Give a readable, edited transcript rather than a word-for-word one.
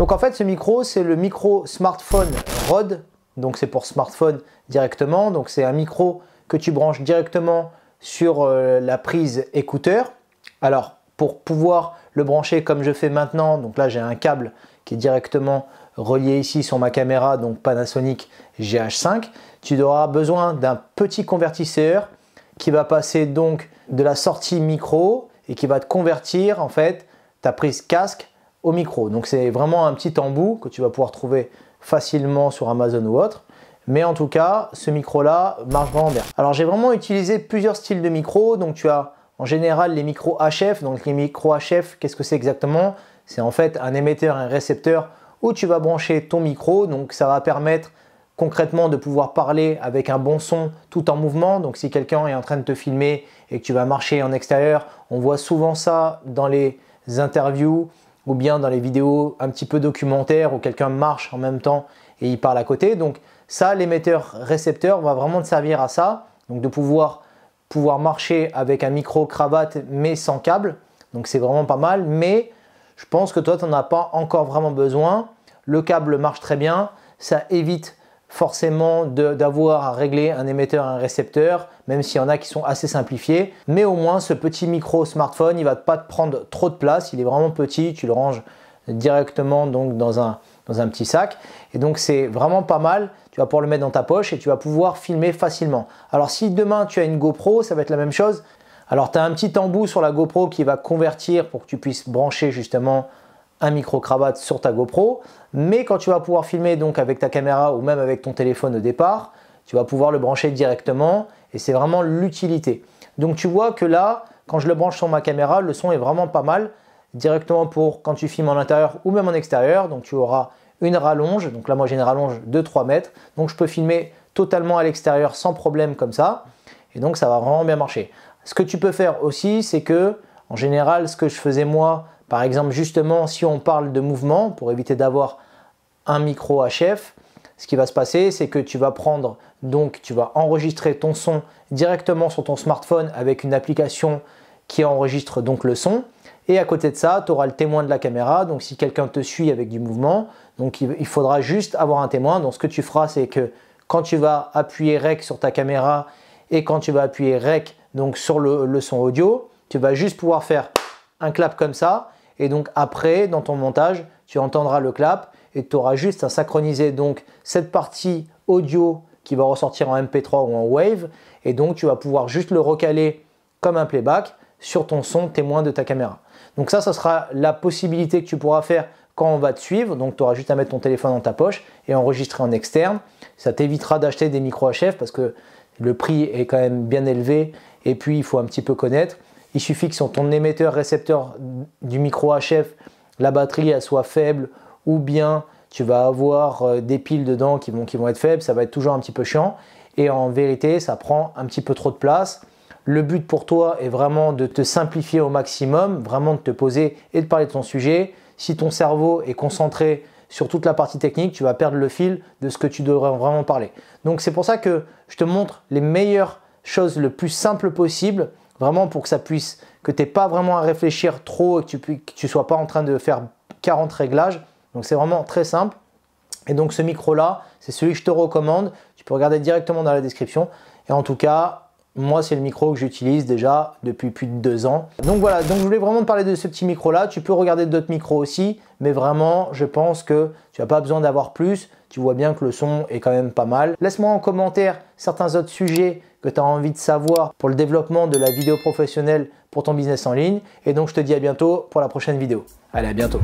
Donc en fait, ce micro, c'est le micro smartphone Rode. Donc c'est pour smartphone directement. Donc c'est un micro que tu branches directement sur la prise écouteur. Alors pour pouvoir le brancher comme je fais maintenant, donc là j'ai un câble qui est directement relié ici sur ma caméra, donc Panasonic GH5. Tu auras besoin d'un petit convertisseur qui va passer donc de la sortie micro et qui va te convertir en fait ta prise casque au micro. Donc c'est vraiment un petit embout que tu vas pouvoir trouver facilement sur Amazon ou autre. Mais en tout cas, ce micro-là marche vraiment bien. Alors j'ai vraiment utilisé plusieurs styles de micros. Donc tu as en général les micros HF. Donc les micros HF, qu'est-ce que c'est exactement? C'est en fait un émetteur et un récepteur où tu vas brancher ton micro. Donc ça va permettre concrètement de pouvoir parler avec un bon son tout en mouvement. Donc si quelqu'un est en train de te filmer et que tu vas marcher en extérieur, on voit souvent ça dans les interviews ou bien dans les vidéos un petit peu documentaires où quelqu'un marche en même temps et il parle à côté. Donc ça, l'émetteur récepteur va vraiment te servir à ça. Donc de pouvoir marcher avec un micro cravate mais sans câble. Donc c'est vraiment pas mal. Mais je pense que toi, tu n'en as pas encore vraiment besoin. Le câble marche très bien. Ça évite forcément d'avoir à régler un émetteur et un récepteur, même s'il y en a qui sont assez simplifiés. Mais au moins, ce petit micro smartphone, il ne va pas te prendre trop de place. Il est vraiment petit, tu le ranges directement donc dans un petit sac. Et donc, c'est vraiment pas mal. Tu vas pouvoir le mettre dans ta poche et tu vas pouvoir filmer facilement. Alors, si demain, tu as une GoPro, ça va être la même chose. Alors, tu as un petit embout sur la GoPro qui va convertir pour que tu puisses brancher justement un micro-cravate sur ta GoPro, mais quand tu vas pouvoir filmer donc avec ta caméra ou même avec ton téléphone au départ, tu vas pouvoir le brancher directement et c'est vraiment l'utilité. Donc tu vois que là, quand je le branche sur ma caméra, le son est vraiment pas mal directement pour quand tu filmes en intérieur ou même en extérieur. Donc tu auras une rallonge, donc là moi j'ai une rallonge de 3 mètres, donc je peux filmer totalement à l'extérieur sans problème comme ça et donc ça va vraiment bien marcher. Ce que tu peux faire aussi, c'est que en général, ce que je faisais moi, par exemple, justement, si on parle de mouvement, pour éviter d'avoir un micro HF, ce qui va se passer, c'est que tu vas prendre, donc tu vas enregistrer ton son directement sur ton smartphone avec une application qui enregistre donc le son. Et à côté de ça, tu auras le témoin de la caméra. Donc si quelqu'un te suit avec du mouvement, donc il faudra juste avoir un témoin. Donc ce que tu feras, c'est que quand tu vas appuyer REC sur ta caméra et quand tu vas appuyer REC donc sur le son audio, tu vas juste pouvoir faire un clap comme ça. Et donc après, dans ton montage, tu entendras le clap et tu auras juste à synchroniser donc cette partie audio qui va ressortir en MP3 ou en Wave. Et donc, tu vas pouvoir juste le recaler comme un playback sur ton son témoin de ta caméra. Donc ça sera la possibilité que tu pourras faire quand on va te suivre. Donc, tu auras juste à mettre ton téléphone dans ta poche et enregistrer en externe. Ça t'évitera d'acheter des micros HF parce que le prix est quand même bien élevé et puis il faut un petit peu connaître. Il suffit que sur ton émetteur récepteur du micro HF, la batterie elle soit faible ou bien tu vas avoir des piles dedans qui vont être faibles, ça va être toujours un petit peu chiant et en vérité ça prend un petit peu trop de place. Le but pour toi est vraiment de te simplifier au maximum, vraiment de te poser et de parler de ton sujet. Si ton cerveau est concentré sur toute la partie technique, tu vas perdre le fil de ce que tu devrais vraiment parler. Donc c'est pour ça que je te montre les meilleures choses le plus simple possible. Vraiment pour que ça puisse, que tu n'aies pas vraiment à réfléchir trop et que tu ne sois pas en train de faire 40 réglages. Donc c'est vraiment très simple. Et donc ce micro-là, c'est celui que je te recommande. Tu peux regarder directement dans la description. Et en tout cas, moi c'est le micro que j'utilise déjà depuis plus de 2 ans. Donc voilà, donc je voulais vraiment te parler de ce petit micro-là. Tu peux regarder d'autres micros aussi. Mais vraiment, je pense que tu n'as pas besoin d'avoir plus. Tu vois bien que le son est quand même pas mal. Laisse-moi en commentaire certains autres sujets que tu as envie de savoir pour le développement de la vidéo professionnelle pour ton business en ligne. Et donc, je te dis à bientôt pour la prochaine vidéo. Allez, à bientôt.